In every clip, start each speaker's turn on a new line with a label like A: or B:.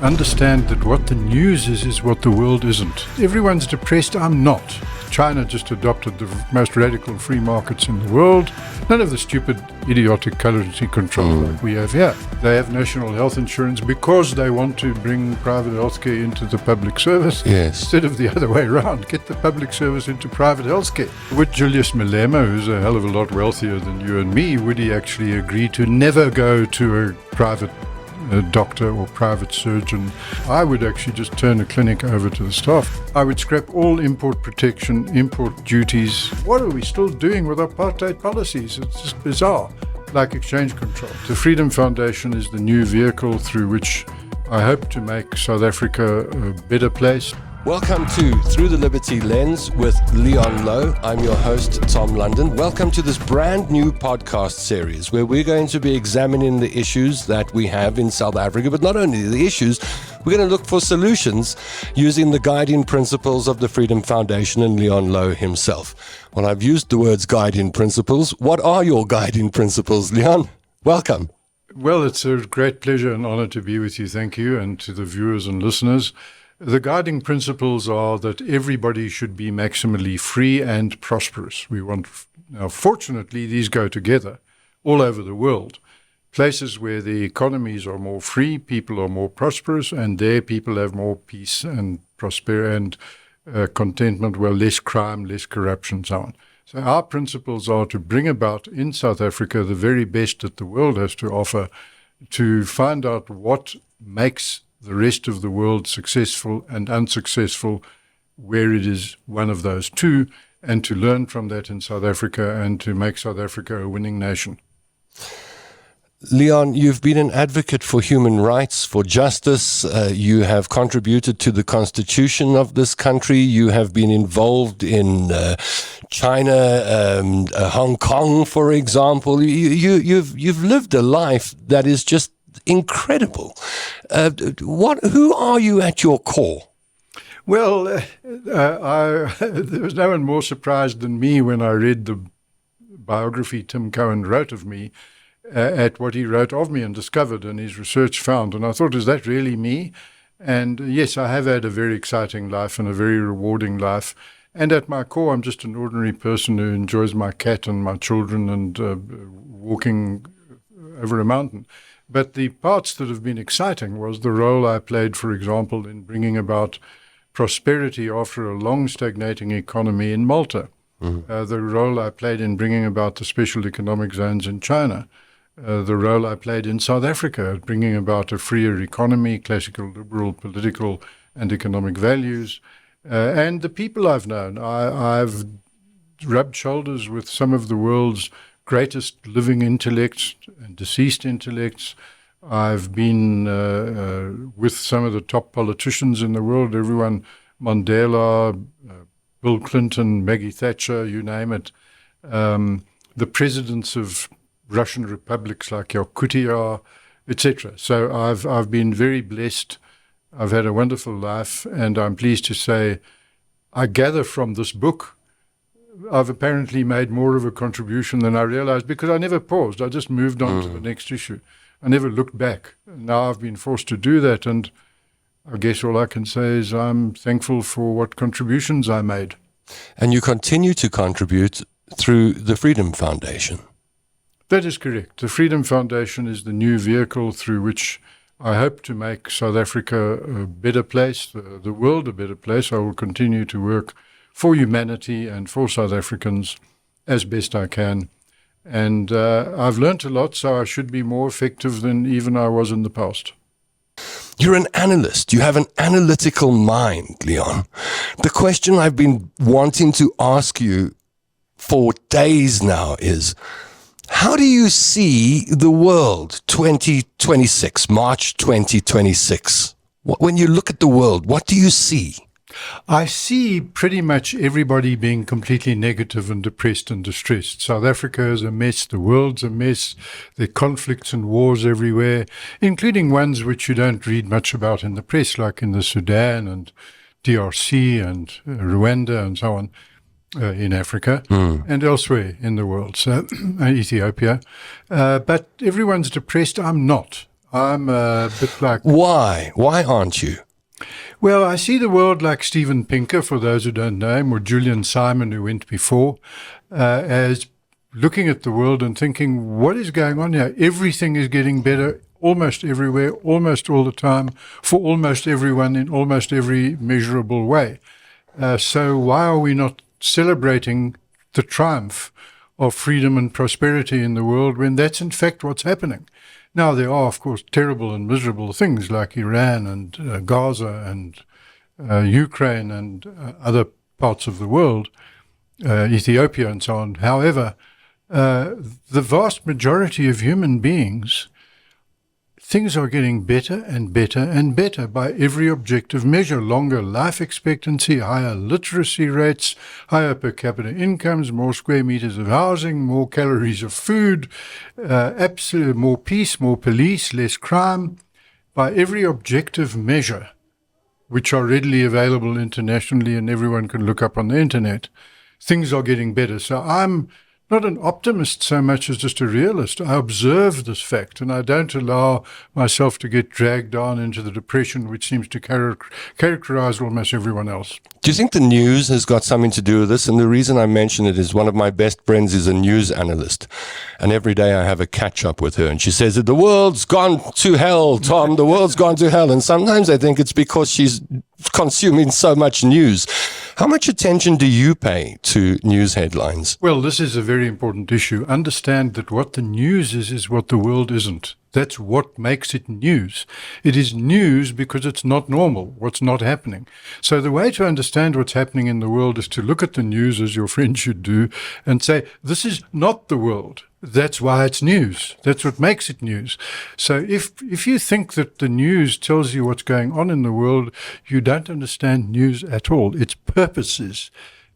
A: Understand that what the news is what the world isn't. Everyone's depressed, I'm not. China just adopted the most radical free markets in the world. None of the stupid, idiotic currency control like we have here. They have national health insurance because they want to bring private healthcare into the public service.
B: Yes.
A: Instead of the other way around, get the public service into private healthcare. With Julius Malema, who's a hell of a lot wealthier than you and me, would he actually agree to never go to a private doctor or private surgeon? I would actually just turn a clinic over to the staff. I would scrap all import protection, import duties. What are we still doing with apartheid policies? It's just bizarre. Like exchange control. The Freedom Foundation is the new vehicle through which I hope to make South Africa a better place.
B: Welcome to Through the Liberty Lens with Louw. I'm your host, Tom London. Welcome to this brand new podcast series where we're going to be examining the issues that we have in South Africa, but not only the issues, we're going to look for solutions using the guiding principles of the Freedom Foundation and Louw himself. Well, I've used the words guiding principles. What are your guiding principles, Leon? Welcome.
A: Well, it's a great pleasure and honor to be with you. Thank you, and to the viewers and listeners. The guiding principles are that everybody should be maximally free and prosperous. Now, fortunately, these go together all over the world. Places where the economies are more free, people are more prosperous, and there people have more peace and prosperity and contentment, well, less crime, less corruption, so on. So our principles are to bring about in South Africa the very best that the world has to offer, to find out what makes the rest of the world successful and unsuccessful, where it is one of those two, and to learn from that in South Africa and to make South Africa a winning nation.
B: Leon, you've been an advocate for human rights, for justice. You have contributed to the constitution of this country. You have been involved in China, Hong Kong, for example. You've lived a life that is just incredible. Who are you at your core?
A: Well, there was no one more surprised than me when I read the biography Tim Cohen wrote of me, at what he wrote of me and discovered and his research found. And I thought, is that really me? And yes, I have had a very exciting life and a very rewarding life. And at my core, I'm just an ordinary person who enjoys my cat and my children and walking over a mountain. But the parts that have been exciting was the role I played, for example, in bringing about prosperity after a long stagnating economy in Malta. The role I played in bringing about the special economic zones in China. The role I played in South Africa, bringing about a freer economy, classical liberal political and economic values. And the people I've known. I've rubbed shoulders with some of the world's greatest living intellects and deceased intellects. I've been with some of the top politicians in the world, everyone, Mandela, Bill Clinton, Maggie Thatcher, you name it. The presidents of Russian republics like Yakutia, etc. So I've been very blessed. I've had a wonderful life, and I'm pleased to say I gather from this book I've apparently made more of a contribution than I realized, because I never paused. I just moved on to the next issue. I never looked back. Now I've been forced to do that, and I guess all I can say is I'm thankful for what contributions I made.
B: And you continue to contribute through the Freedom Foundation.
A: That is correct. The Freedom Foundation is the new vehicle through which I hope to make South Africa a better place, the world a better place. I will continue to work for humanity and for South Africans as best I can. And I've learnt a lot, so I should be more effective than even I was in the past.
B: You're an analyst. You have an analytical mind, Leon. The question I've been wanting to ask you for days now is, how do you see the world 2026, March 2026? When you look at the world, what do you see?
A: I see pretty much everybody being completely negative and depressed and distressed. South Africa is a mess. The world's a mess. There are conflicts and wars everywhere, including ones which you don't read much about in the press, like in the Sudan and DRC and Rwanda and so on in Africa and elsewhere in the world, so Ethiopia. But everyone's depressed. I'm not. I'm a bit like...
B: Why? Why aren't you?
A: Well, I see the world like Steven Pinker, for those who don't know him, or Julian Simon, who went before, as looking at the world and thinking, what is going on here? Everything is getting better almost everywhere, almost all the time, for almost everyone in almost every measurable way. So why are we not celebrating the triumph of freedom and prosperity in the world when that's in fact what's happening? Now, there are, of course, terrible and miserable things like Iran and Gaza and Ukraine and other parts of the world, Ethiopia and so on. However, the vast majority of human beings, things are getting better and better and better by every objective measure. Longer life expectancy, higher literacy rates, higher per capita incomes, more square meters of housing, more calories of food, more peace, more police, less crime. By every objective measure, which are readily available internationally and everyone can look up on the internet, things are getting better. So I'm not an optimist so much as just a realist. I observe this fact, and I don't allow myself to get dragged down into the depression which seems to characterize almost everyone else.
B: Do you think the news has got something to do with this? And the reason I mention it is one of my best friends is a news analyst. And every day I have a catch up with her. And she says that the world's gone to hell, Tom. The world's gone to hell. And sometimes I think it's because she's consuming so much news. How much attention do you pay to news headlines?
A: Well, this is a very important issue. Understand that what the news is what the world isn't. That's what makes it news. It is news because it's not normal, what's not happening. So the way to understand what's happening in the world is to look at the news, as your friend should do, and say, this is not the world. That's why it's news. That's what makes it news. So if you think that the news tells you what's going on in the world, you don't understand news at all. Its purpose is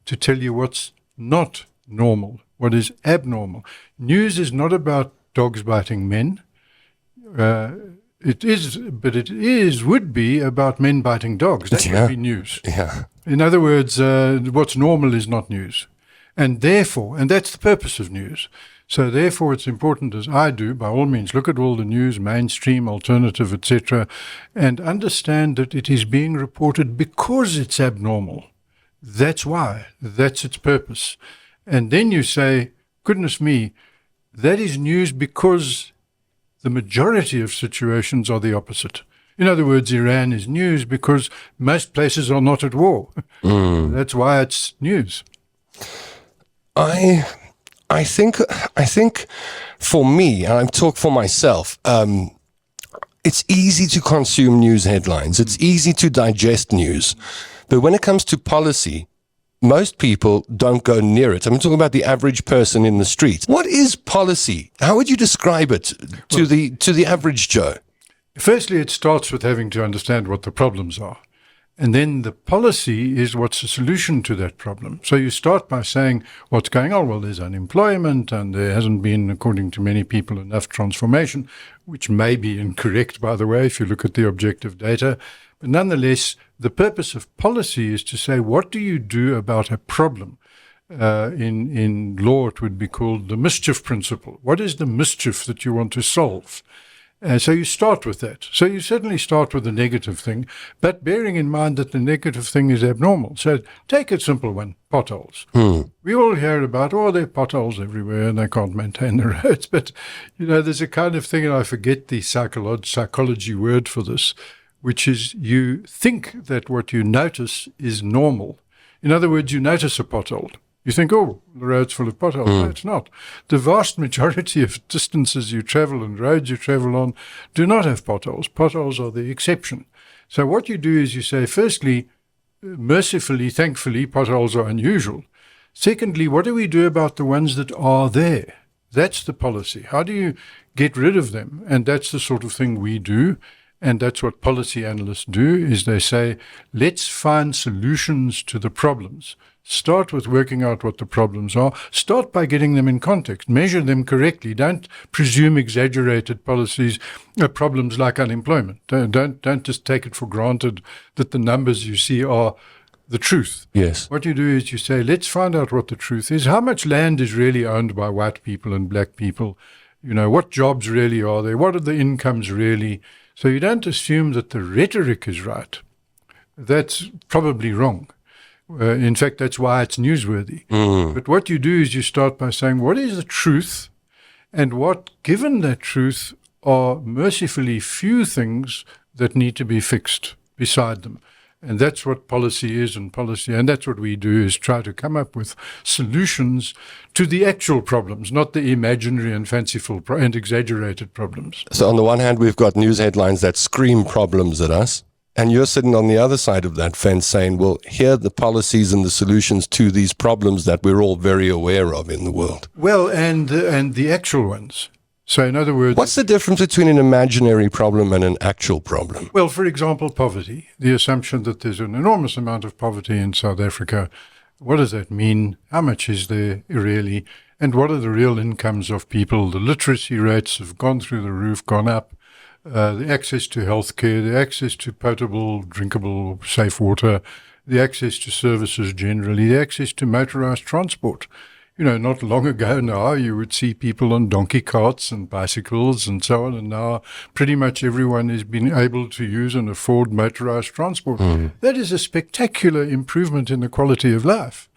A: to tell you what's not normal, what is abnormal. News is not about dogs biting men. It would be about men biting dogs. That would be news.
B: Yeah.
A: In other words, what's normal is not news. And therefore, and that's the purpose of news. So therefore, it's important, as I do, by all means, look at all the news, mainstream, alternative, etc., and understand that it is being reported because it's abnormal. That's why. That's its purpose. And then you say, goodness me, that is news because the majority of situations are the opposite. In other words, Iran is news because most places are not at war. That's why it's news.
B: I think for me, and I talk for myself, it's easy to consume news headlines. It's easy to digest news. But when it comes to policy, most people don't go near it. I'm talking about the average person in the street. What is policy? How would you describe it to the average Joe?
A: Firstly, it starts with having to understand what the problems are. And then the policy is what's the solution to that problem. So you start by saying what's going on. Well, there's unemployment and there hasn't been, according to many people, enough transformation, which may be incorrect, by the way, if you look at the objective data. But nonetheless, the purpose of policy is to say, what do you do about a problem? In law, it would be called the mischief principle. What is the mischief that you want to solve? So you start with that. So you certainly start with the negative thing, but bearing in mind that the negative thing is abnormal. So take a simple one, potholes. We all hear about, there are potholes everywhere and they can't maintain the roads. But, there's a kind of thing, and I forget the psychology word for this, which is you think that what you notice is normal. In other words, you notice a pothole. You think, the road's full of potholes. No, it's not. The vast majority of distances you travel and roads you travel on do not have potholes. Potholes are the exception. So what you do is you say, firstly, mercifully, thankfully, potholes are unusual. Secondly, what do we do about the ones that are there? That's the policy. How do you get rid of them? And that's the sort of thing we do. And that's what policy analysts do, is they say, let's find solutions to the problems. Start with working out what the problems are. Start by getting them in context. Measure them correctly. Don't presume exaggerated problems like unemployment. Don't just take it for granted that the numbers you see are the truth.
B: Yes.
A: What you do is you say, let's find out what the truth is. How much land is really owned by white people and black people What jobs really are there? What are the incomes really? So you don't assume that the rhetoric is right. That's probably wrong. In fact, that's why it's newsworthy. But what you do is you start by saying, what is the truth? And what, given that truth, are mercifully few things that need to be fixed beside them. And that's what policy is, and that's what we do, is try to come up with solutions to the actual problems, not the imaginary and fanciful and exaggerated problems.
B: So on the one hand, we've got news headlines that scream problems at us, and you're sitting on the other side of that fence saying, well, here are the policies and the solutions to these problems that we're all very aware of in the world.
A: Well, and the actual ones. So in other words...
B: What's the difference between an imaginary problem and an actual problem?
A: Well, for example, poverty. The assumption that there's an enormous amount of poverty in South Africa. What does that mean? How much is there really? And what are the real incomes of people? The literacy rates have gone through the roof, gone up. The access to healthcare, the access to potable, drinkable, safe water, the access to services generally, the access to motorized transport. Not long ago now, you would see people on donkey carts and bicycles and so on, and now pretty much everyone has been able to use and afford motorized transport. That is a spectacular improvement in the quality of life.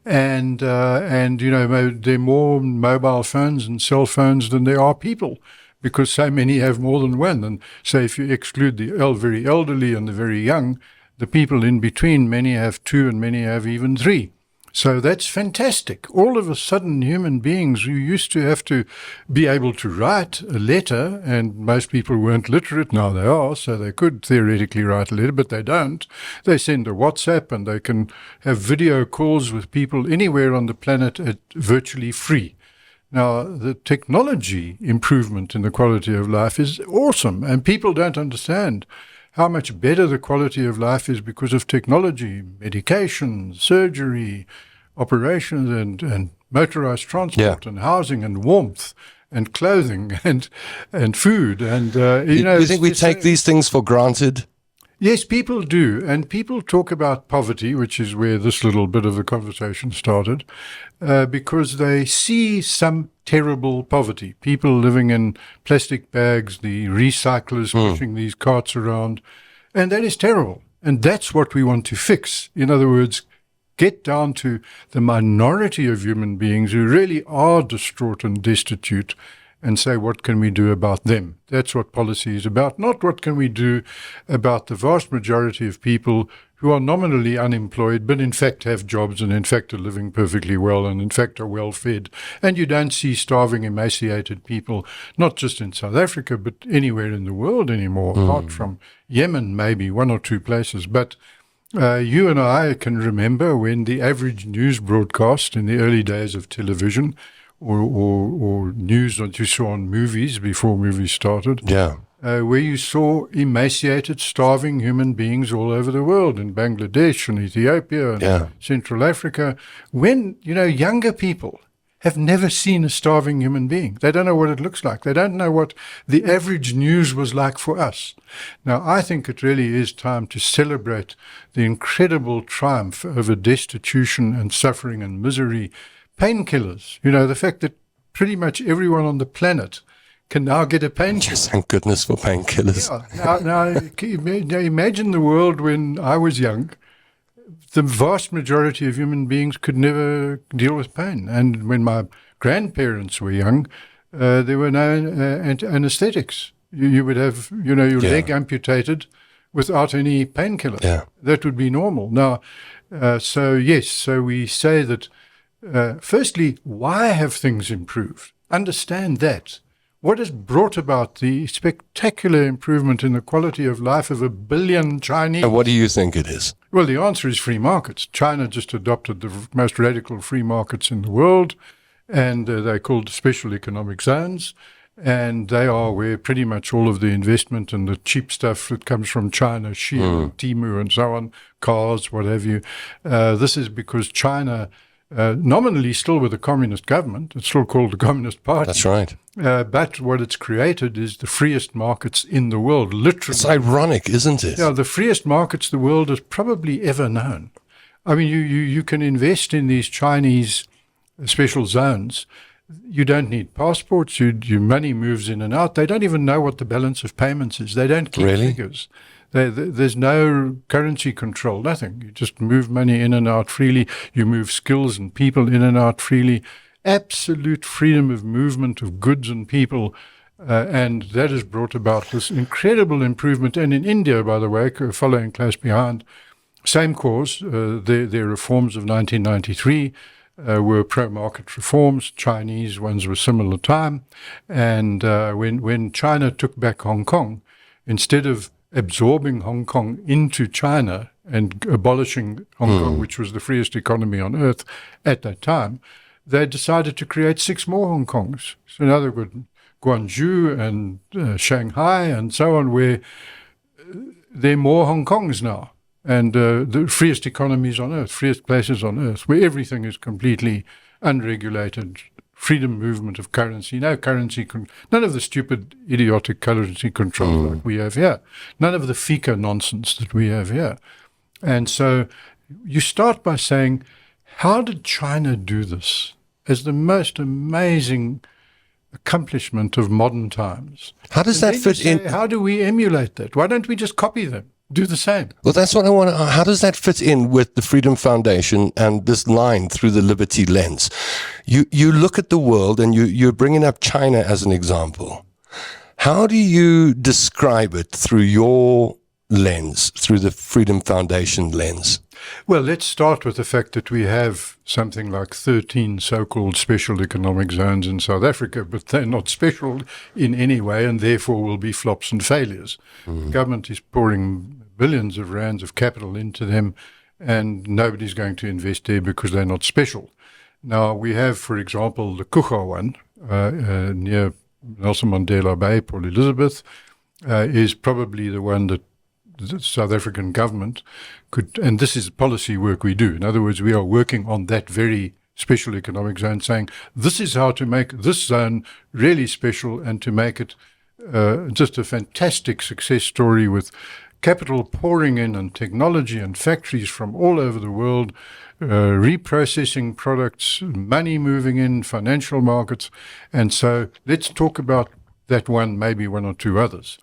A: And there are more mobile phones and cell phones than there are people, because so many have more than one. And so if you exclude the very elderly and the very young, the people in between, many have two and many have even three. So that's fantastic. All of a sudden, human beings who used to have to be able to write a letter, and most people weren't literate, now they are, so they could theoretically write a letter, but they don't. They send a WhatsApp, and they can have video calls with people anywhere on the planet at virtually free. Now, the technology improvement in the quality of life is awesome, and people don't understand how much better the quality of life is because of technology, medication, surgery, operations, and motorized transport, and housing, and warmth, and clothing, and food. And
B: you think we take these things for granted?
A: Yes, people do. And people talk about poverty, which is where this little bit of the conversation started, because they see some terrible poverty. People living in plastic bags, the recyclers pushing these carts around. And that is terrible. And that's what we want to fix. In other words, get down to the minority of human beings who really are distraught and destitute, and say, what can we do about them? That's what policy is about, not what can we do about the vast majority of people who are nominally unemployed, but in fact have jobs, and in fact are living perfectly well, and in fact are well fed. And you don't see starving, emaciated people, not just in South Africa, but anywhere in the world anymore, apart from Yemen, maybe one or two places. But you and I can remember when the average news broadcast in the early days of television, or news that you saw on movies before movies started, where you saw emaciated, starving human beings all over the world, in Bangladesh and Ethiopia and Central Africa, when, younger people have never seen a starving human being. They don't know what it looks like. They don't know what the average news was like for us. Now, I think it really is time to celebrate the incredible triumph over destitution and suffering and misery. Painkillers, the fact that pretty much everyone on the planet can now get a painkiller.
B: Yes, thank goodness for painkillers.
A: Yeah. Now, imagine the world when I was young. The vast majority of human beings could never deal with pain. And when my grandparents were young, there were no anesthetics. You would have, your leg amputated without any painkiller.
B: Yeah.
A: That would be normal. Now, so we say that, firstly, why have things improved? Understand that. What has brought about the spectacular improvement in the quality of life of 1 billion Chinese?
B: And what do you think it is?
A: Well, the answer is free markets. China just adopted the most radical free markets in the world, and they're called special economic zones. And they are where pretty much all of the investment and the cheap stuff that comes from China, Shein, Temu, and so on, cars, what have you. This is because China, nominally still with a communist government, it's still called the Communist Party.
B: That's right.
A: But what it's created is the freest markets in the world, literally.
B: It's ironic, isn't it?
A: Yeah, the freest markets the world has probably ever known. I mean, you can invest in these Chinese special zones, You don't need passports. Your money moves in and out. They don't even know what the balance of payments is. They don't keep figures. There's no currency control, nothing. You just move money in and out freely. You move skills and people in and out freely. Absolute freedom of movement of goods and people. And that has brought about this incredible improvement. And in India, by the way, following close behind, same cause, their reforms of 1993 were pro-market reforms. Chinese ones were similar time. And when China took back Hong Kong, instead of absorbing Hong Kong into China and abolishing Hong Kong, which was the freest economy on earth at that time, they decided to create 6 more Hong Kongs. So now they've got Guangzhou and Shanghai and so on, where there are more Hong Kongs now. And the freest economies on earth, freest places on earth, where everything is completely unregulated, freedom movement of currency, no currency, none of the stupid, idiotic currency control like we have here, none of the FICA nonsense that we have here. And so you start by saying, how did China do this as the most amazing accomplishment of modern times?
B: How does that fit in?
A: How do we emulate that? Why don't we just copy them? Do the same.
B: Well, that's what I want to. How does that fit in with the Freedom Foundation and this line through the Liberty lens? You look at the world and you're bringing up China as an example. How do you describe it through your lens, through the Freedom Foundation lens?
A: Well, let's start with the fact that we have something like 13 so-called special economic zones in South Africa, but they're not special in any way and therefore will be flops and failures. The government is pouring billions of rands of capital into them and nobody's going to invest there because they're not special. Now, we have, for example, the Kucha one near Nelson Mandela Bay, Port Elizabeth, is probably the one that the South African government could, and this is policy work we do. In other words, we are working on that very special economic zone, saying this is how to make this zone really special and to make it just a fantastic success story with capital pouring in and technology and factories from all over the world, reprocessing products, money moving in, financial markets. And so let's talk about that one, maybe one or two others,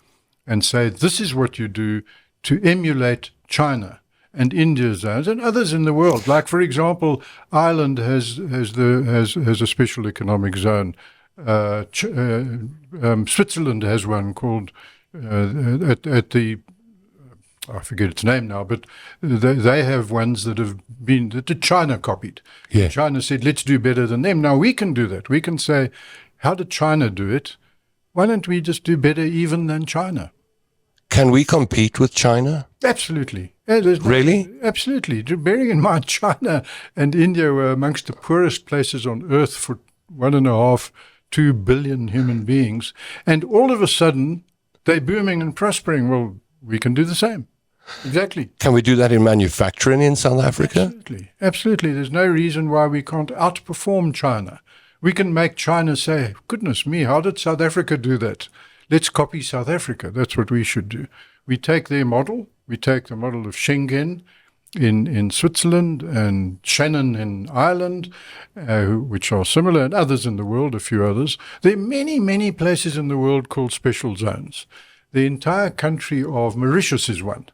A: and say this is what you do to emulate China and India's zones and others in the world. Like, for example, Ireland has a special economic zone. Switzerland has one called at the I forget its name now, but they have ones that the China copied.
B: Yeah.
A: China said, let's do better than them. Now we can do that. We can say, how did China do it? Why don't we just do better even than China?
B: Can we compete with China?
A: Absolutely.
B: Really?
A: Absolutely. Bearing in mind, China and India were amongst the poorest places on earth for 1.5, 2 billion human beings. And all of a sudden, they're booming and prospering. Well, we can do the same. Exactly.
B: Can we do that in manufacturing in South Africa?
A: Absolutely. Absolutely. There's no reason why we can't outperform China. We can make China say, goodness me, how did South Africa do that? Let's copy South Africa. That's what we should do. We take their model. We take the model of Schengen in Switzerland and Shannon in Ireland, which are similar, and others in the world, a few others. There are many, many places in the world called special zones. The entire country of Mauritius is one.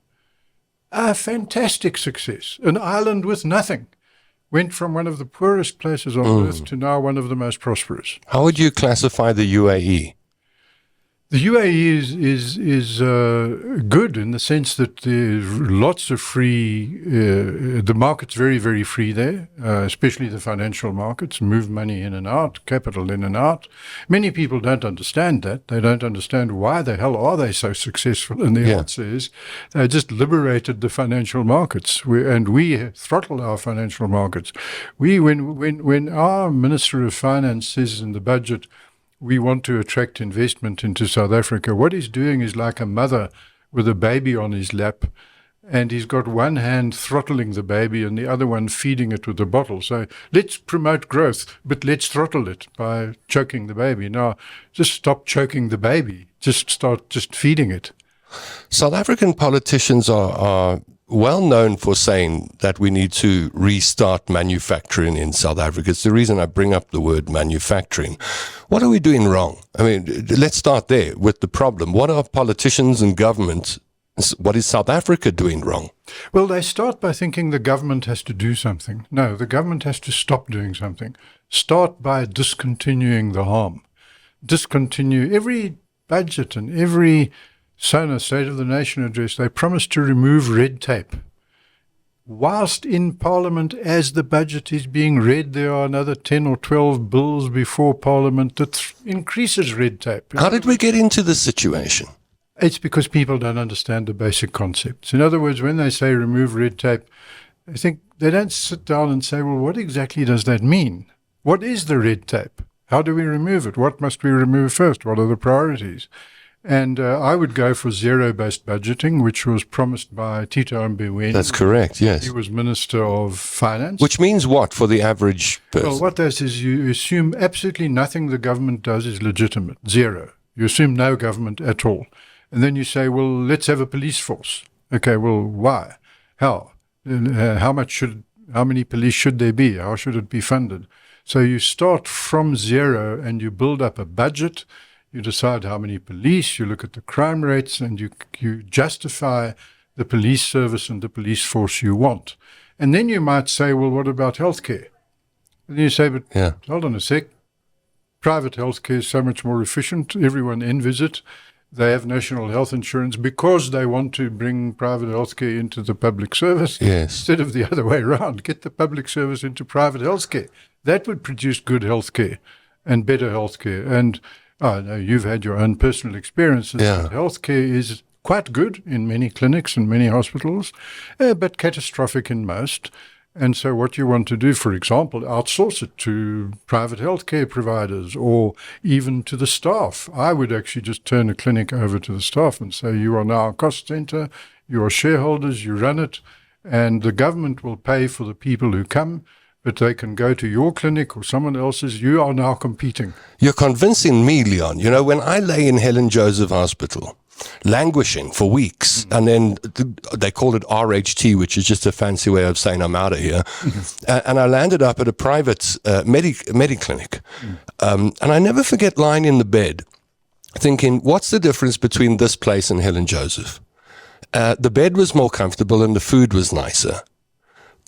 A: A fantastic success. An island with nothing. Went from one of the poorest places on earth to now one of the most prosperous.
B: How would you classify the UAE?
A: The UAE is good in the sense that there's lots of free, the market's very, very free there, especially the financial markets, move money in and out, capital in and out. Many people don't understand that. They don't understand why the hell are they so successful. And the answer is they just liberated the financial markets, and we throttle our financial markets. When our Minister of Finance says in the budget, we want to attract investment into South Africa, what he's doing is like a mother with a baby on his lap, and he's got one hand throttling the baby and the other one feeding it with a bottle. So let's promote growth, but let's throttle it by choking the baby. Now, just stop choking the baby. Just start just feeding it.
B: South African politicians are well known for saying that we need to restart manufacturing in South Africa. It's the reason I bring up the word manufacturing. What are we doing wrong? I mean, let's start there with the problem. What are politicians and government, what is South Africa doing wrong?
A: Well, they start by thinking the government has to do something. No, the government has to stop doing something. Start by discontinuing the harm. Discontinue every budget and every SONA, State of the Nation address. They promise to remove red tape. Whilst in Parliament, as the budget is being read, there are another 10 or 12 bills before Parliament that increases red tape.
B: How did we get into this situation?
A: It's because people don't understand the basic concepts. In other words, when they say remove red tape, they don't sit down and say, well, what exactly does that mean? What is the red tape? How do we remove it? What must we remove first? What are the priorities? And I would go for zero-based budgeting, which was promised by Tito Mboweni.
B: That's correct, yes.
A: He was Minister of Finance.
B: Which means what for the average person?
A: Well, what that is you assume absolutely nothing the government does is legitimate. Zero. You assume no government at all. And then you say, well, let's have a police force. Okay, well, why? How? How many police should there be? How should it be funded? So you start from zero and you build up a budget. You decide how many police, you look at the crime rates, and you justify the police service and the police force you want. And then you might say, well, what about healthcare? And then you say, but hold on a sec. Private healthcare is so much more efficient. Everyone envies it. They have national health insurance because they want to bring private healthcare into the public service instead of the other way around. Get the public service into private healthcare. That would produce good healthcare and better healthcare. And I know you've had your own personal experiences. Yeah. Healthcare is quite good in many clinics and many hospitals, but catastrophic in most. And so what you want to do, for example, outsource it to private healthcare providers or even to the staff. I would actually just turn a clinic over to the staff and say, you are now a cost center, you are shareholders, you run it, and the government will pay for the people who come, but they can go to your clinic or someone else's. You are now competing.
B: You're convincing me, Leon. You know, when I lay in Helen Joseph Hospital, languishing for weeks, and then they called it RHT, which is just a fancy way of saying I'm out of here. And I landed up at a private mediclinic. And I never forget lying in the bed thinking, what's the difference between this place and Helen Joseph? The bed was more comfortable and the food was nicer.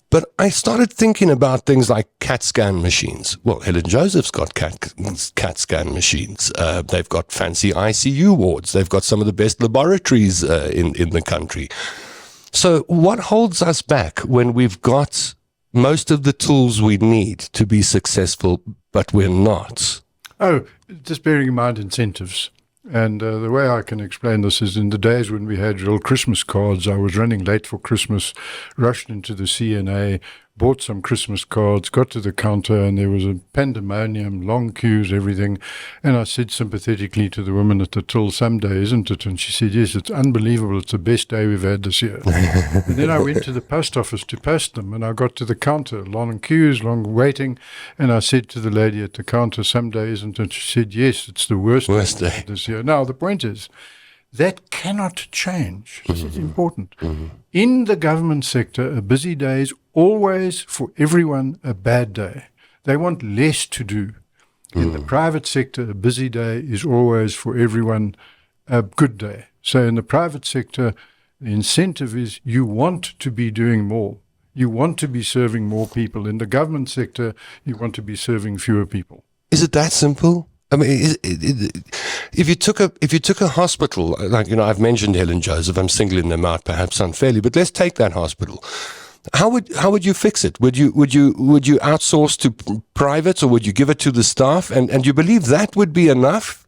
B: But I started thinking about things like CAT scan machines. Well, Helen Joseph's got CAT scan machines. They've got fancy ICU wards. They've got some of the best laboratories in the country. So what holds us back when we've got most of the tools we need to be successful, but we're not?
A: Oh, just bearing in mind incentives. And the way I can explain this is in the days when we had real Christmas cards, I was running late for Christmas, rushed into the CNA, bought some Christmas cards, got to the counter, and there was a pandemonium, long queues, everything. And I said sympathetically to the woman at the till, someday, isn't it? And she said, yes, it's unbelievable. It's the best day we've had this year. And then I went to the post office to post them, and I got to the counter, long queues, long waiting. And I said to the lady at the counter, someday, isn't it? She said, yes, it's the worst day this year. Now, the point is, that cannot change. This is important. In the government sector, a busy day is always, for everyone, a bad day. They want less to do. In the private sector, a busy day is always, for everyone, a good day. So in the private sector, the incentive is you want to be doing more. You want to be serving more people. In the government sector, you want to be serving fewer people.
B: Is it that simple? I mean, if you took a hospital, like, you know, I've mentioned Helen Joseph, I'm singling them out perhaps unfairly, but let's take that hospital. How would you fix it? Would you outsource to private, or would you give it to the staff? And you believe that would be enough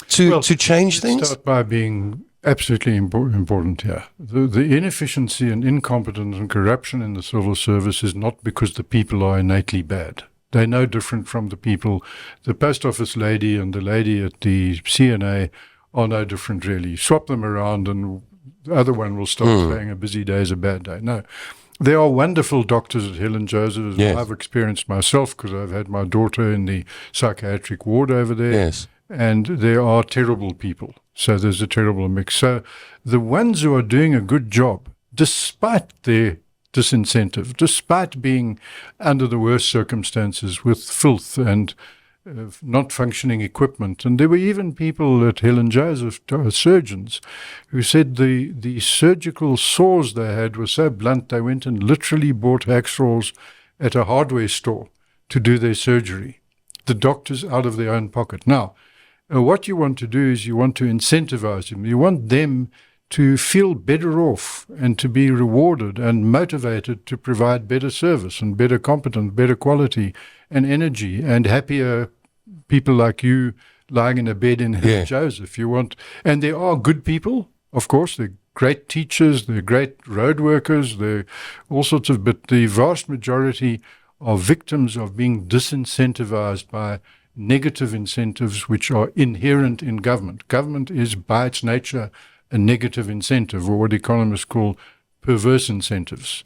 B: to change things?
A: Start by being absolutely important here. The inefficiency and incompetence and corruption in the civil service is not because the people are innately bad. They're no different from the people. The post office lady and the lady at the CNA are no different, really. Swap them around and the other one will start saying a busy day is a bad day. No. There are wonderful doctors at Helen Joseph, as I've experienced myself because I've had my daughter in the psychiatric ward over there.
B: Yes.
A: And there are terrible people. So there's a terrible mix. So the ones who are doing a good job, despite their disincentive, despite being under the worst circumstances with filth and not functioning equipment. And there were even people at Helen Joseph, surgeons, who said the surgical saws they had were so blunt they went and literally bought hacksaws at a hardware store to do their surgery. The doctors out of their own pocket. Now, what you want to do is you want to incentivize them. You want them to feel better off and to be rewarded and motivated to provide better service and better competence, better quality and energy and happier people like you lying in a bed in Joseph. You want, and there are good people, of course, they're great teachers, they're great road workers, they're all sorts of, but the vast majority are victims of being disincentivized by negative incentives which are inherent in government. Government is by its nature a negative incentive, or what economists call perverse incentives.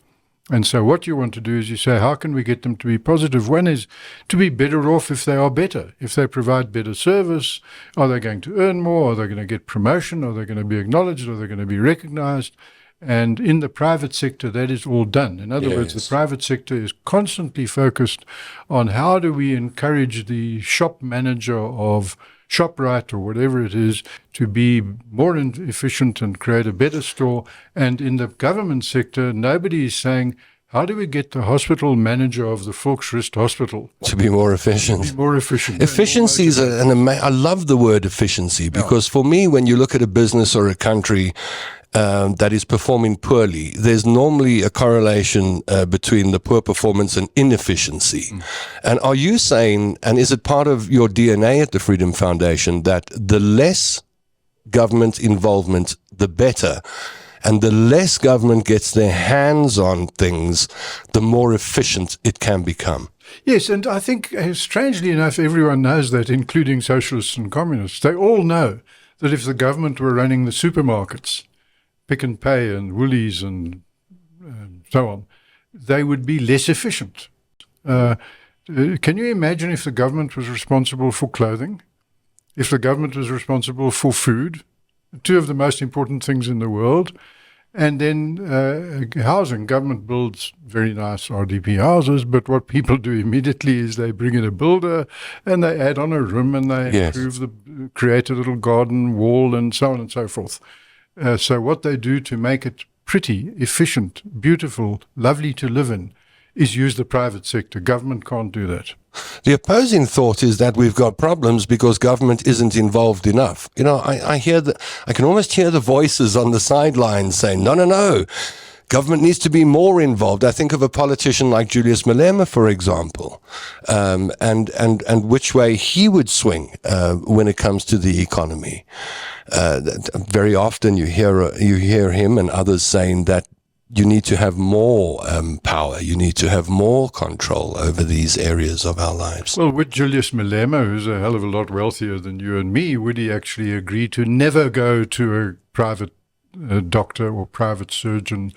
A: And so what you want to do is you say, how can we get them to be positive? One is to be better off if they are better. If they provide better service, are they going to earn more? Are they going to get promotion? Are they going to be acknowledged? Are they going to be recognized? And in the private sector, that is all done. In other words, the private sector is constantly focused on how do we encourage the shop manager of ShopRite or whatever it is to be more efficient and create a better store. And in the government sector, nobody is saying, how do we get the hospital manager of the Volksrust Hospital
B: to be more efficient?
A: To be more efficient.
B: Efficiency is I love the word efficiency, because for me, when you look at a business or a country that is performing poorly, there's normally a correlation between the poor performance and inefficiency. And are you saying, and is it part of your DNA at the Freedom Foundation, that the less government involvement, the better? And the less government gets their hands on things, the more efficient it can become.
A: Yes, and I think, strangely enough, everyone knows that, including socialists and communists. They all know that if the government were running the supermarkets, Pick and Pay and Woolies and so on, they would be less efficient. Can you imagine if the government was responsible for clothing, if the government was responsible for food, two of the most important things in the world, and then housing? Government builds very nice RDP houses, but what people do immediately is they bring in a builder and they add on a room and they improve create a little garden wall and so on and so forth. So what they do to make it pretty, efficient, beautiful, lovely to live in is use the private sector. Government can't do that.
B: The opposing thought is that we've got problems because government isn't involved enough. You know, I can almost hear the voices on the sidelines saying, no, government needs to be more involved. I think of a politician like Julius Malema, for example, and which way he would swing when it comes to the economy. Very often you hear him and others saying that you need to have more power. You need to have more control over these areas of our lives.
A: Well, with Julius Malema, who's a hell of a lot wealthier than you and me, would he actually agree to never go to a private doctor or private surgeon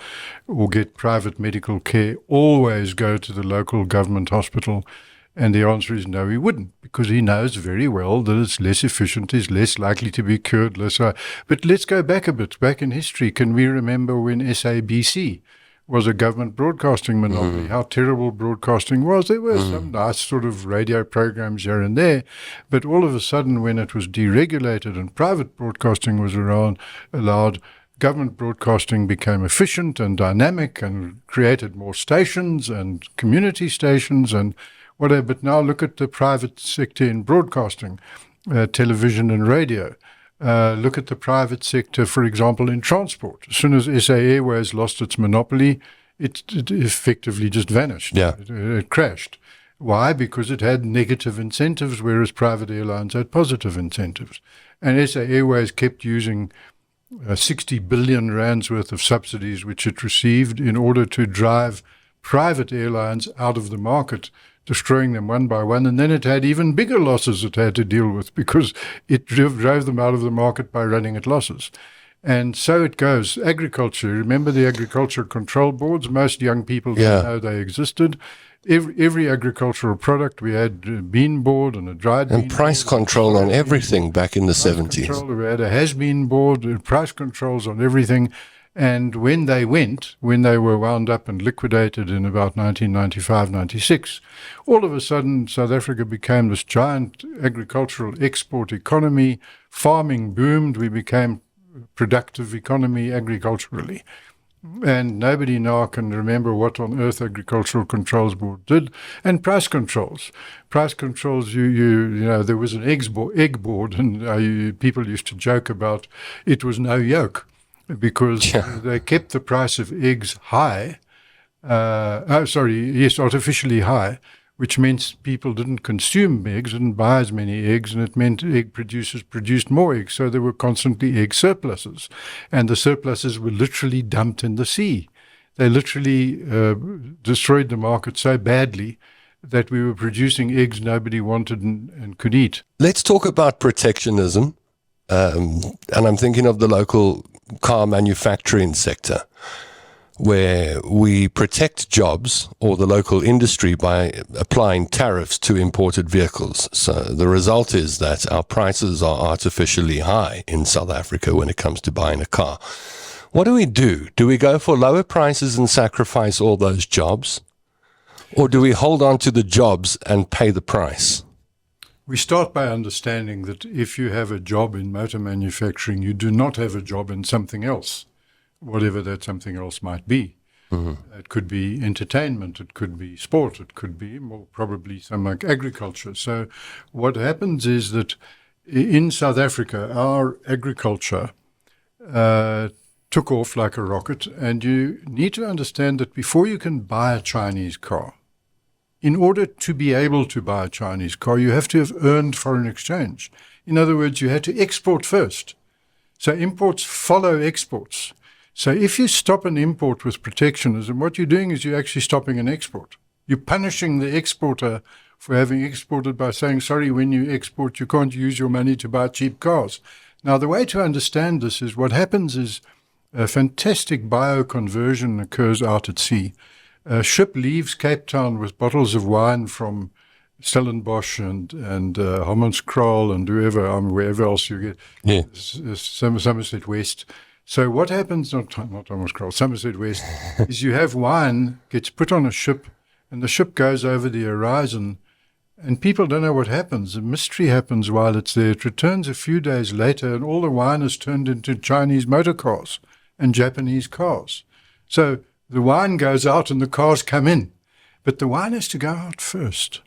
A: or get private medical care, always go to the local government hospital? And the answer is no, he wouldn't, because he knows very well that it's less efficient, is less likely to be cured, But let's go back a bit. Back in history, can we remember when SABC was a government broadcasting monopoly, how terrible broadcasting was? There were some nice sort of radio programs here and there, but all of a sudden when it was deregulated and private broadcasting was allowed, government broadcasting became efficient and dynamic and created more stations and community stations and whatever. But now look at the private sector in broadcasting, television and radio. Look at the private sector, for example, in transport. As soon as SA Airways lost its monopoly, it effectively just vanished.
B: Yeah.
A: It crashed. Why? Because it had negative incentives, whereas private airlines had positive incentives. And SA Airways kept using 60 billion rands worth of subsidies which it received in order to drive private airlines out of the market, destroying them one by one. And then it had even bigger losses it had to deal with because it drove them out of the market by running at losses. And so it goes. Agriculture, remember the agriculture control boards? Most young people didn't know they existed. Every agricultural product, we had bean board and a dried bean
B: and price
A: board,
B: control on everything back in the 70s.
A: We had a has-been board, price controls on everything. And when they were wound up and liquidated in about 1995, 96, all of a sudden South Africa became this giant agricultural export economy. Farming boomed. We became a productive economy agriculturally. And nobody now can remember what on earth Agricultural Controls Board did. And price controls. Price controls, you know, there was an egg board, and people used to joke about it was no yoke, because they kept the price of eggs high. Artificially high, which meant people didn't consume eggs, didn't buy as many eggs, and it meant egg producers produced more eggs. So there were constantly egg surpluses, and the surpluses were literally dumped in the sea. They literally destroyed the market so badly that we were producing eggs nobody wanted and could eat.
B: Let's talk about protectionism, and I'm thinking of the local car manufacturing sector, where we protect jobs or the local industry by applying tariffs to imported vehicles. So the result is that our prices are artificially high in South Africa when it comes to buying a car. What do we do? Do we go for lower prices and sacrifice all those jobs? Or do we hold on to the jobs and pay the price?
A: We start by understanding that if you have a job in motor manufacturing, you do not have a job in something else, whatever that something else might be. Mm-hmm. It could be entertainment, it could be sport, it could be more probably something like agriculture. So what happens is that in South Africa, our agriculture took off like a rocket, and you need to understand that before you can buy a Chinese car, in order to be able to buy a Chinese car, you have to have earned foreign exchange. In other words, you had to export first. So imports follow exports. So if you stop an import with protectionism, what you're doing is you're actually stopping an export. You're punishing the exporter for having exported by saying, sorry, when you export, you can't use your money to buy cheap cars. Now, the way to understand this is what happens is a fantastic bioconversion occurs out at sea. A ship leaves Cape Town with bottles of wine from Stellenbosch and Hammanskraal and wherever else you get, Somerset West. So what happens, not Hammanskraal, Somerset West, is you have wine, gets put on a ship, and the ship goes over the horizon, and people don't know what happens. A mystery happens while it's there. It returns a few days later, and all the wine is turned into Chinese motor cars and Japanese cars. So the wine goes out and the cars come in, but the wine has to go out first.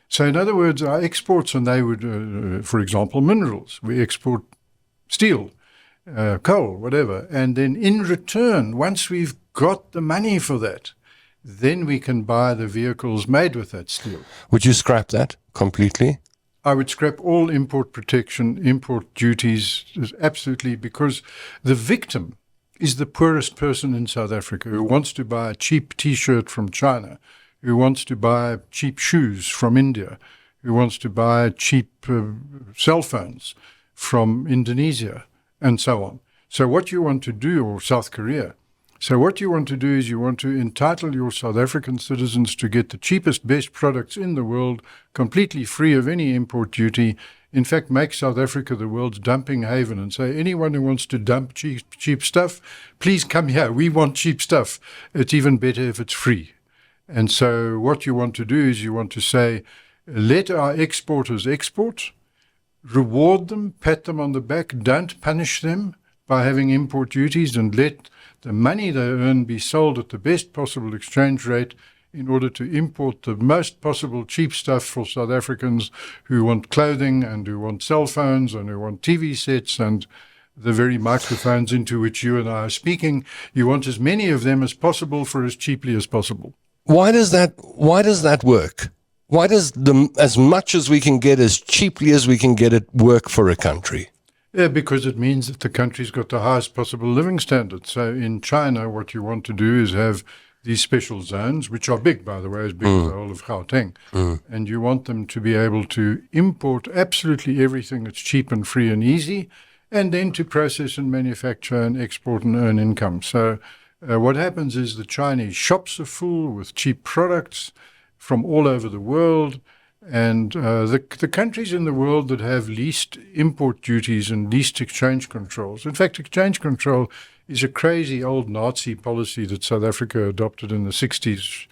A: So in other words, our exports, and they would, for example, minerals. We export steel, coal, whatever. And then in return, once we've got the money for that, then we can buy the vehicles made with that steel.
B: Would you scrap that completely?
A: I would scrap all import protection, import duties, absolutely, because the victim is the poorest person in South Africa who wants to buy a cheap T-shirt from China, who wants to buy cheap shoes from India, who wants to buy cheap cell phones from Indonesia, and so on. So what you want to do, or South Korea, so what you want to do is you want to entitle your South African citizens to get the cheapest, best products in the world, completely free of any import duty. In fact, make South Africa the world's dumping haven and say, anyone who wants to dump cheap stuff, please come here. We want cheap stuff. It's even better if it's free. And so what you want to do is you want to say, let our exporters export, reward them, pat them on the back, don't punish them by having import duties, and let the money they earn be sold at the best possible exchange rate in order to import the most possible cheap stuff for South Africans who want clothing and who want cell phones and who want TV sets and the very microphones into which you and I are speaking. You want as many of them as possible for as cheaply as possible.
B: Why does that work? Why does as much as we can get as cheaply as we can get it work for a country?
A: Yeah, because it means that the country's got the highest possible living standards. So in China, what you want to do is have these special zones, which are big, by the way, as big as the whole of Gauteng. And you want them to be able to import absolutely everything that's cheap and free and easy, and then to process and manufacture and export and earn income. So what happens is the Chinese shops are full with cheap products from all over the world. And the countries in the world that have least import duties and least exchange controls. In fact, exchange control is a crazy old Nazi policy that South Africa adopted in the 60s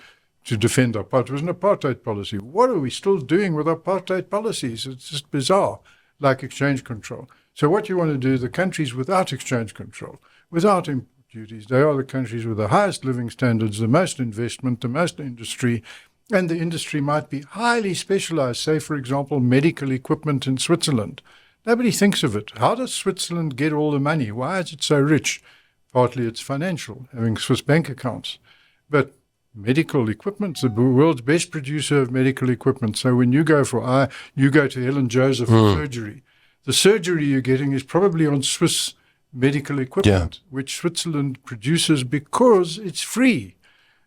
A: to defend apartheid. It was an apartheid policy. What are we still doing with apartheid policies? It's just bizarre, like exchange control. So what you want to do, the countries without exchange control, without import duties, they are the countries with the highest living standards, the most investment, the most industry, and the industry might be highly specialized, say, for example, medical equipment in Switzerland. Nobody thinks of it. How does Switzerland get all the money? Why is it so rich? Partly it's financial, having Swiss bank accounts. But medical equipment, the world's best producer of medical equipment. So when you go you go to Helen Joseph for surgery. The surgery you're getting is probably on Swiss medical equipment, which Switzerland produces because it's free.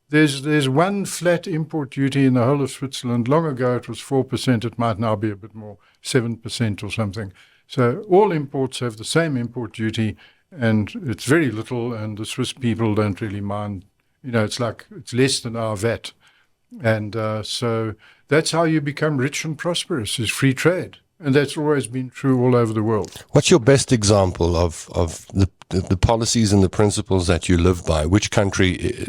A: There's one flat import duty in the whole of Switzerland. Long ago it was 4%. It might now be a bit more, 7% or something. So all imports have the same import duty, and it's very little, and the Swiss people don't really mind. It's less than our VAT. And so that's how you become rich and prosperous, is free trade. And that's always been true all over the world.
B: What's your best example of the policies and the principles that you live by? Which country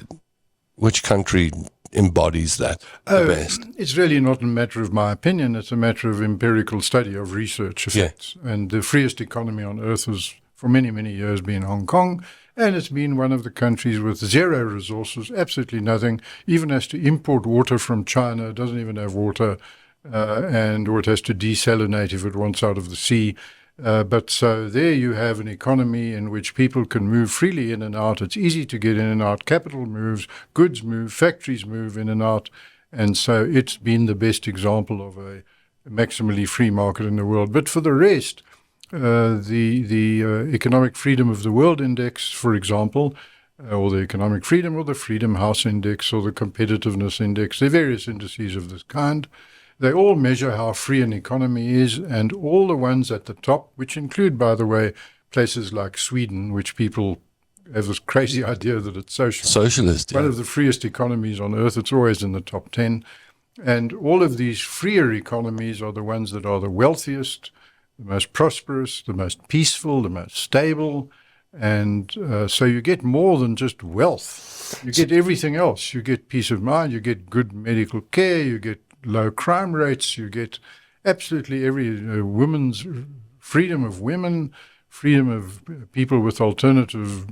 B: embodies that the best?
A: It's really not a matter of my opinion. It's a matter of empirical study, of research effects. Yeah. And the freest economy on earth has, for many, many years, been Hong Kong. And it's been one of the countries with zero resources, absolutely nothing, even has to import water from China, doesn't even have water, or it has to desalinate if it wants out of the sea. But so there you have an economy in which people can move freely in and out. It's easy to get in and out. Capital moves, goods move, factories move in and out. And so it's been the best example of a maximally free market in the world. But for the rest, the Economic Freedom of the World Index, for example, or the Economic Freedom or the Freedom House Index or the Competitiveness Index, there are various indices of this kind. They all measure how free an economy is, and all the ones at the top, which include, by the way, places like Sweden, which people have this crazy idea that it's socialist. One of the freest economies on earth. It's always in the top 10. And all of these freer economies are the ones that are the wealthiest, the most prosperous, the most peaceful, the most stable. And so you get more than just wealth. You get everything else. You get peace of mind, you get good medical care, you get low crime rates, you get absolutely every women's freedom of women, freedom of people with alternative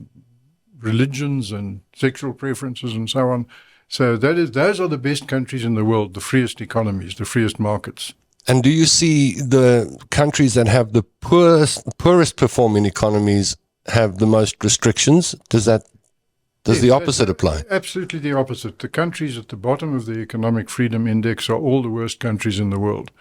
A: religions and sexual preferences and so on. So those are the best countries in the world, the freest economies, the freest markets.
B: And do you see the countries that have the poorest performing economies have the most restrictions? Does the opposite apply?
A: Absolutely the opposite. The countries at the bottom of the Economic Freedom Index are all the worst countries in the world.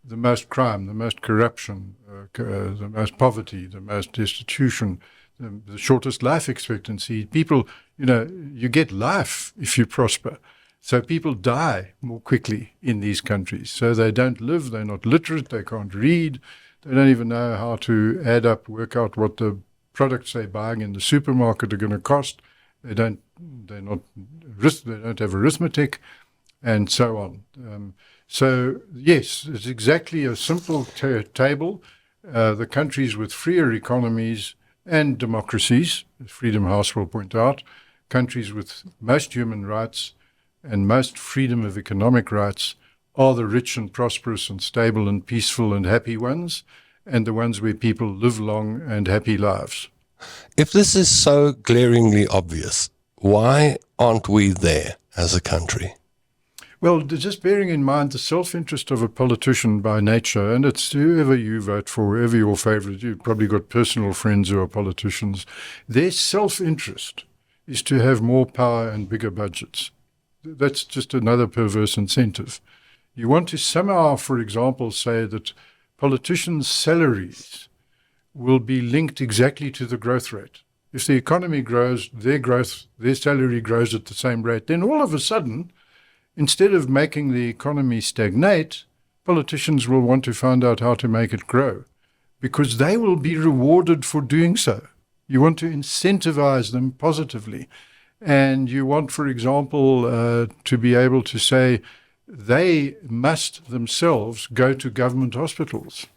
A: The most crime, the most corruption, the most poverty, the most destitution, the shortest life expectancy. People, you get life if you prosper. So people die more quickly in these countries. So they don't live, they're not literate, they can't read, they don't even know how to add up, work out what the products they're buying in the supermarket are going to cost. They don't have arithmetic, and so on. So yes, it's exactly a simple table. The countries with freer economies and democracies, as Freedom House will point out, countries with most human rights and most freedom of economic rights are the rich and prosperous and stable and peaceful and happy ones, and the ones where people live long and happy lives.
B: If this is so glaringly obvious, why aren't we there as a country?
A: Well, just bearing in mind the self-interest of a politician by nature, and it's whoever you vote for, whoever your favorite, you've probably got personal friends who are politicians, their self-interest is to have more power and bigger budgets. That's just another perverse incentive. You want to somehow, for example, say that politicians' salaries will be linked exactly to the growth rate. If the economy grows, their salary grows at the same rate, then all of a sudden, instead of making the economy stagnate, politicians will want to find out how to make it grow, because they will be rewarded for doing so. You want to incentivize them positively. And you want, for example, to be able to say they must themselves go to government hospitals.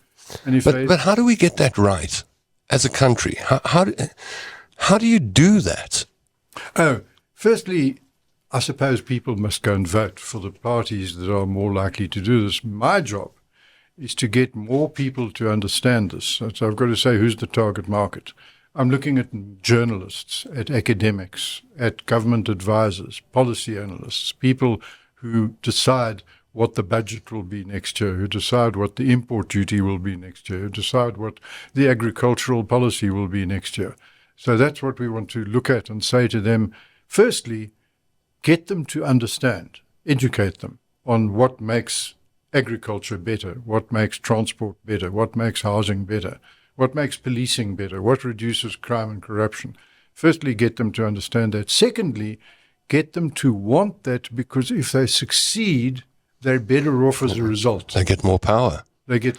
A: And but
B: how do we get that right as a country? How do you do that?
A: Oh, firstly, I suppose people must go and vote for the parties that are more likely to do this. My job is to get more people to understand this. So I've got to say, who's the target market? I'm looking at journalists, at academics, at government advisors, policy analysts, people who decide what the budget will be next year, who decide what the import duty will be next year, who decide what the agricultural policy will be next year. So that's what we want to look at and say to them. Firstly, get them to understand, educate them on what makes agriculture better, what makes transport better, what makes housing better, what makes policing better, what reduces crime and corruption. Firstly, get them to understand that. Secondly, get them to want that, because if they succeed, they're better off as a result.
B: They get more power.
A: They get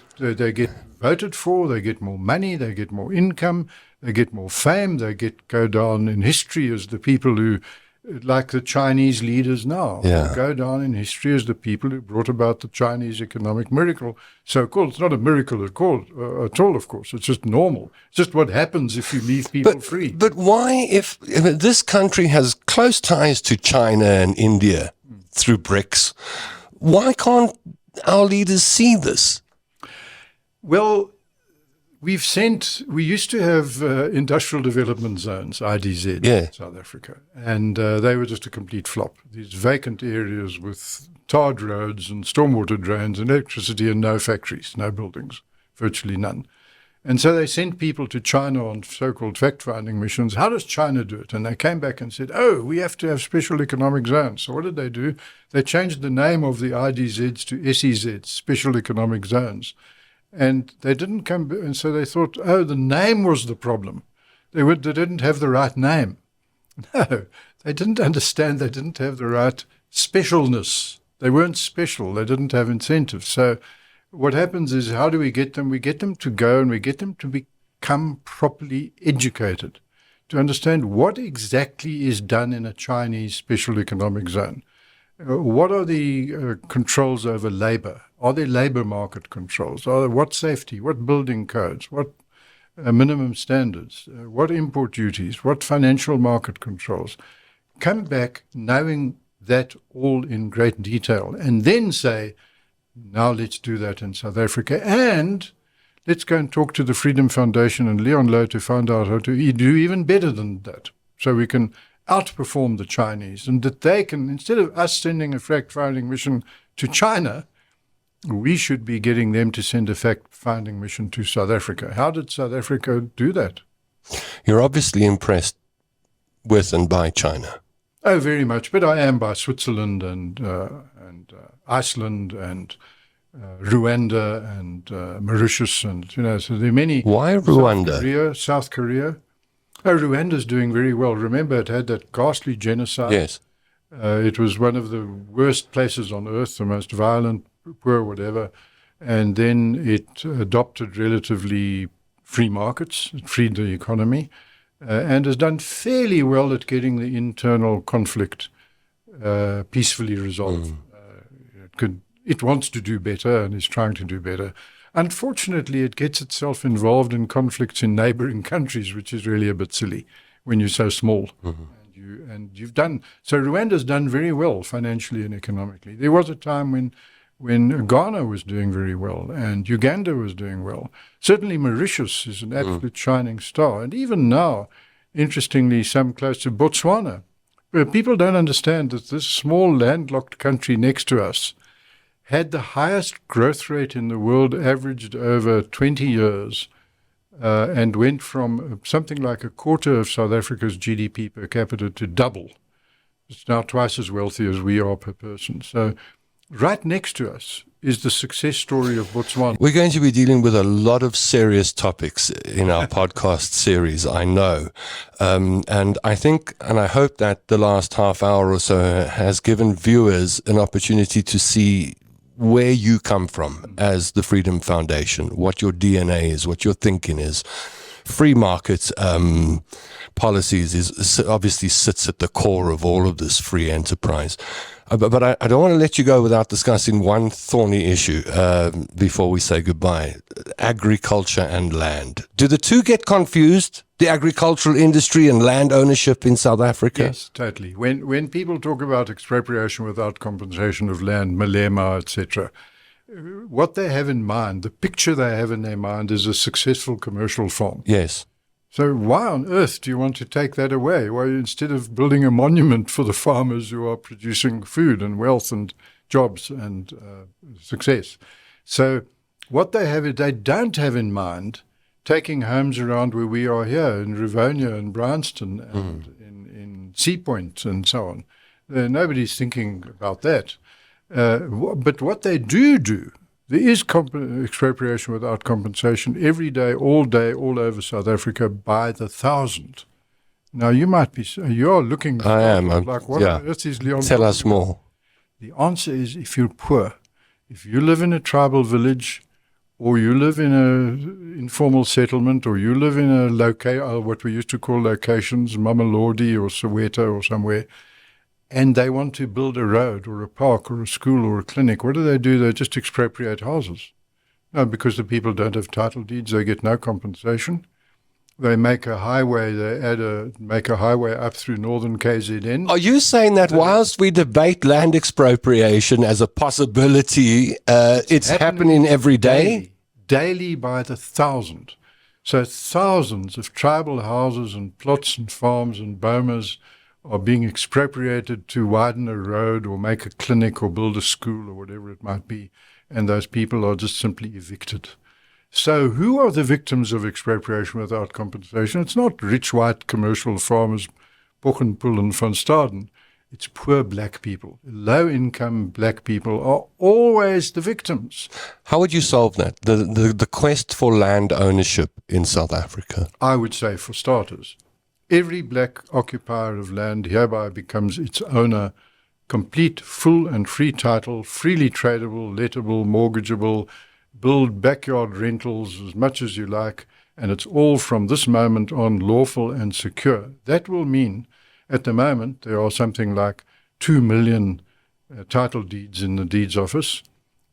A: voted for, they get more money, they get more income, they get more fame, they go down in history as the people who, like the Chinese leaders now,
B: Yeah.
A: go down in history as the people who brought about the Chinese economic miracle, so-called. It's not a miracle at all, of course. It's just normal. It's just what happens if you leave people free.
B: But why, if this country has close ties to China and India through BRICS, why can't our leaders see this?
A: Well, we used to have industrial development zones, IDZ, in South Africa, and they were just a complete flop. These vacant areas with tarred roads and stormwater drains and electricity and no factories, no buildings, virtually none. And so they sent people to China on so-called fact-finding missions. How does China do it? And they came back and said, oh, we have to have special economic zones. So what did they do? They changed the name of the IDZs to SEZs, special economic zones. And they didn't come, and so they thought, oh, the name was the problem. They didn't have the right name. No, they didn't understand. They didn't have the right specialness. They weren't special. They didn't have incentives. So what happens is, how do we get them? We get them to go and we get them to become properly educated, to understand what exactly is done in a Chinese special economic zone. What are the controls over labor? Are there labor market controls? What safety? What building codes? What minimum standards? What import duties? What financial market controls? Come back knowing that all in great detail, and then say, now let's do that in South Africa, and let's go and talk to the Freedom Foundation and Louw to find out how to do even better than that, so we can outperform the Chinese, and that they can, instead of us sending a fact-finding mission to China, we should be getting them to send a fact-finding mission to South Africa. How did South Africa do that?
B: You're obviously impressed with and by China.
A: Oh, very much. But I am by Switzerland and Iceland and Rwanda and Mauritius, and so there are many.
B: Why Rwanda?
A: South Korea. Oh, Rwanda's doing very well. Remember, it had that ghastly genocide.
B: Yes.
A: It was one of the worst places on earth, the most violent, poor, whatever. And then it adopted relatively free markets, it freed the economy, and has done fairly well at getting the internal conflict peacefully resolved. It wants to do better and is trying to do better. Unfortunately, it gets itself involved in conflicts in neighboring countries, which is really a bit silly when you're so small. And you've done so. Rwanda's done very well financially and economically. There was a time when Ghana was doing very well and Uganda was doing well. Certainly Mauritius is an absolute shining star. And even now, interestingly, some close to Botswana. But people don't understand that this small landlocked country next to us had the highest growth rate in the world, averaged over 20 years, and went from something like a quarter of South Africa's GDP per capita to double. It's now twice as wealthy as we are per person. So right next to us is the success story of Botswana.
B: We're going to be dealing with a lot of serious topics in our podcast series, I know. And I think, and I hope that the last half hour or so has given viewers an opportunity to see where you come from as the Freedom Foundation, what your DNA is, what your thinking is. free market policies obviously sits at the core of all of this free enterprise. But I don't want to let you go without discussing one thorny issue before we say goodbye. Agriculture and land. Do the two get confused? The agricultural industry and land ownership in South Africa?
A: Yes, totally. When people talk about expropriation without compensation of land, Malema, etc., what they have in mind, the picture they have in their mind is a successful commercial farm.
B: Yes.
A: So why on earth do you want to take that away? Why, instead of building a monument for the farmers who are producing food and wealth and jobs and success? So what they have, they don't have in mind taking homes around where we are here in Rivonia and Bryanston and in Sea Point and so on. Nobody's thinking about that. But what they do, there is expropriation without compensation every day, all over South Africa by the thousand. Now, you might be, you're looking.
B: I am.
A: Like, what on earth is Leon?
B: Tell us more.
A: The answer is, if you're poor, if you live in a tribal village, or you live in an informal settlement, or you live in a what we used to call locations, Mamelodi or Soweto or somewhere, and they want to build a road or a park or a school or a clinic, what do? They just expropriate houses. No, because the people don't have title deeds, they get no compensation. They make a highway, make a highway up through northern KZN.
B: Are you saying that whilst we debate land expropriation as a possibility, it's happening every day?
A: Daily by the thousand. So thousands of tribal houses and plots and farms and bomas are being expropriated to widen a road or make a clinic or build a school or whatever it might be, and those people are just simply evicted. So who are the victims of expropriation without compensation? It's not rich white commercial farmers, Pochenpoel and Van Staden. It's poor black people. Low-income black people are always the victims.
B: How would you solve that, the quest for land ownership in South Africa?
A: I would say, for starters, every black occupier of land hereby becomes its owner, complete, full and free title, freely tradable, lettable, mortgageable, build backyard rentals as much as you like, and it's all from this moment on lawful and secure. That will mean, at the moment, there are something like 2 million title deeds in the deeds office.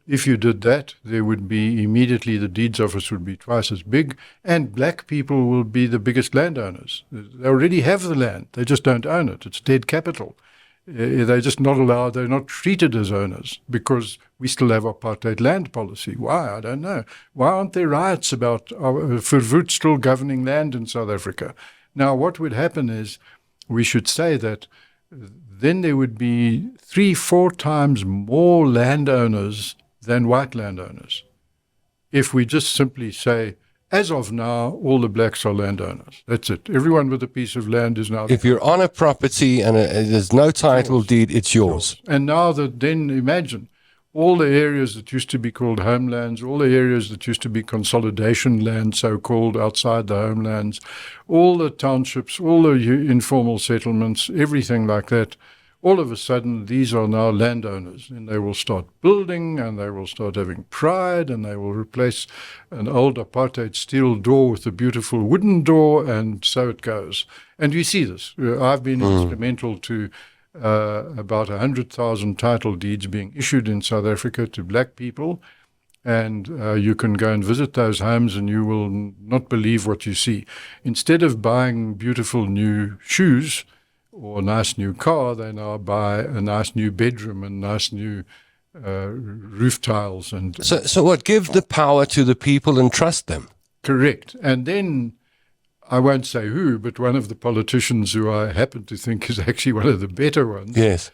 A: If you did that, there would be immediately the deeds office would be twice as big, and black people will be the biggest landowners. They already have the land. They just don't own it. It's dead capital. They're just not allowed. They're not treated as owners because we still have apartheid land policy. Why? I don't know. Why aren't there riots about Verwoerd still governing land in South Africa? Now, what would happen is we should say that then there would be 3-4 times more landowners than white landowners. If we just simply say, as of now, all the blacks are landowners. That's it. Everyone with a piece of land is now.
B: If you're on a property and there's no title deed, it's yours.
A: And now then imagine all the areas that used to be called homelands, all the areas that used to be consolidation land, so-called, outside the homelands, all the townships, all the informal settlements, everything like that. All of a sudden, these are now landowners, and they will start building, and they will start having pride, and they will replace an old apartheid steel door with a beautiful wooden door, and so it goes. And we see this. I've been instrumental to about 100,000 title deeds being issued in South Africa to black people, and you can go and visit those homes, and you will not believe what you see. Instead of buying beautiful new shoes or a nice new car, they now buy a nice new bedroom and nice new roof tiles. And
B: So what? Give the power to the people and trust them.
A: Correct. And then, I won't say who, but one of the politicians who I happen to think is actually one of the better ones,
B: Yes.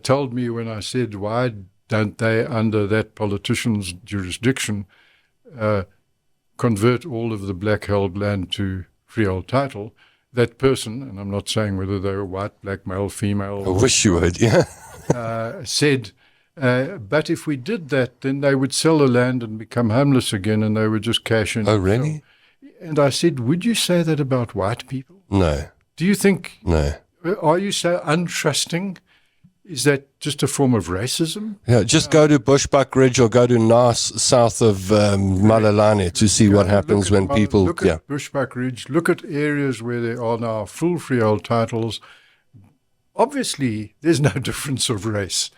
A: told me when I said, why don't they, under that politician's jurisdiction, convert all of the black-held land to freehold title? That person, and I'm not saying whether they were white, black, male, female.
B: I wish you would, yeah.
A: Said, but if we did that, then they would sell the land and become homeless again, and they would just cash in.
B: Oh, really?
A: And I said, would you say that about white people?
B: No.
A: Do you think,
B: No.
A: are you so untrusting? Is that just a form of racism?
B: Yeah, just go to Bushbuck Ridge or go to Naas, south of Malelane, to see what happens when people...
A: Look at Bushbuck Ridge, look at areas where there are now full freehold titles. Obviously, there's no difference of race.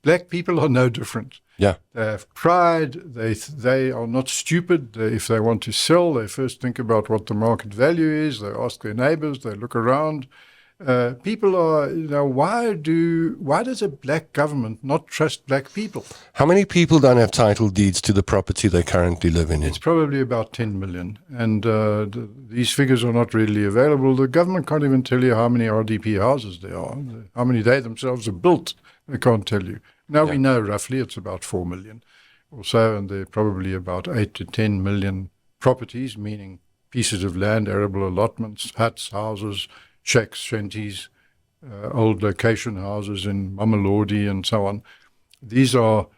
A: Black people are no different.
B: Yeah.
A: They have pride. They are not stupid. If they want to sell, they first think about what the market value is. They ask their neighbors. They look around. People are, why does a black government not trust black people?
B: How many people don't have title deeds to the property they currently live in?
A: It's probably about 10 million. And these figures are not readily available. The government can't even tell you how many RDP houses there are, how many they themselves have built. They can't tell you. Now we know roughly it's about 4 million or so, and there are probably about 8 to 10 million properties, meaning pieces of land, arable allotments, huts, houses, shacks, shanties, old location houses in Mamelodi and so on. These are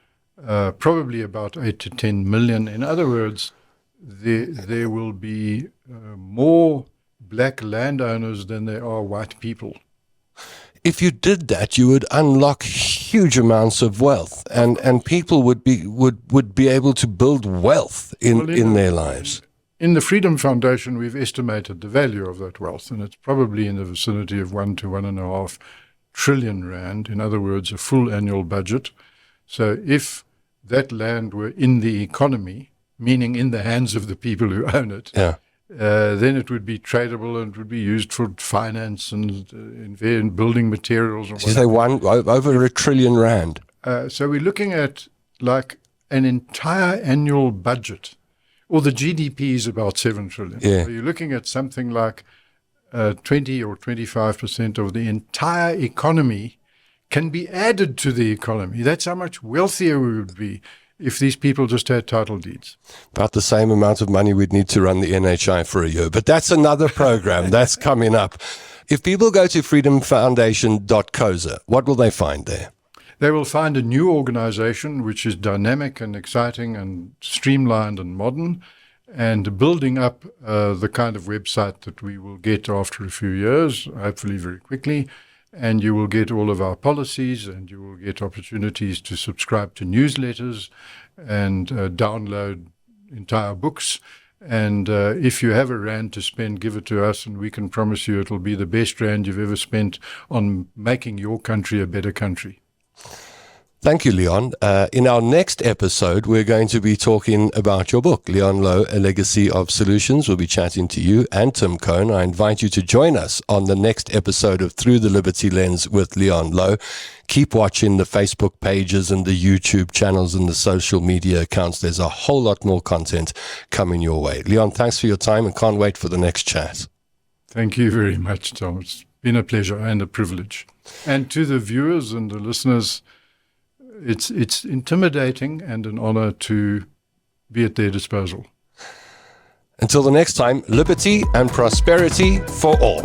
A: probably about 8 to 10 million. In other words, there will be more black landowners than there are white people.
B: If you did that, you would unlock huge amounts of wealth, and people would be able to build wealth in their lives.
A: In the Freedom Foundation, we've estimated the value of that wealth, and it's probably in the vicinity of 1 to 1.5 trillion rand. In other words, a full annual budget. So if that land were in the economy, meaning in the hands of the people who own it, then it would be tradable and it would be used for finance and in building materials.
B: You say over 1 trillion rand.
A: So we're looking at like an entire annual budget, or the GDP is about 7 trillion.
B: Yeah.
A: So you're looking at something like 20 or 25% of the entire economy can be added to the economy. That's how much wealthier we would be if these people just had title deeds.
B: About the same amount of money we'd need to run the NHI for a year. But that's another program. That's coming up. If people go to freedomfoundation.coza, what will they find there?
A: They will find a new organization which is dynamic and exciting and streamlined and modern, and building up the kind of website that we will get after a few years, hopefully very quickly. And you will get all of our policies, and you will get opportunities to subscribe to newsletters and download entire books. And if you have a rand to spend, give it to us, and we can promise you it'll be the best rand you've ever spent on making your country a better country.
B: Thank you, Leon. In our next episode, we're going to be talking about your book, Leon Louw, A Legacy of Solutions. We'll be chatting to you and Tim Cohen. I invite you to join us on the next episode of Through the Liberty Lens with Leon Louw. Keep watching the Facebook pages and the YouTube channels and the social media accounts. There's a whole lot more content coming your way. Leon, thanks for your time and can't wait for the next chat.
A: Thank you very much, Tom. It's been a pleasure and a privilege. And to the viewers and the listeners, it's intimidating and an honor to be at their disposal.
B: Until the next time, liberty and prosperity for all.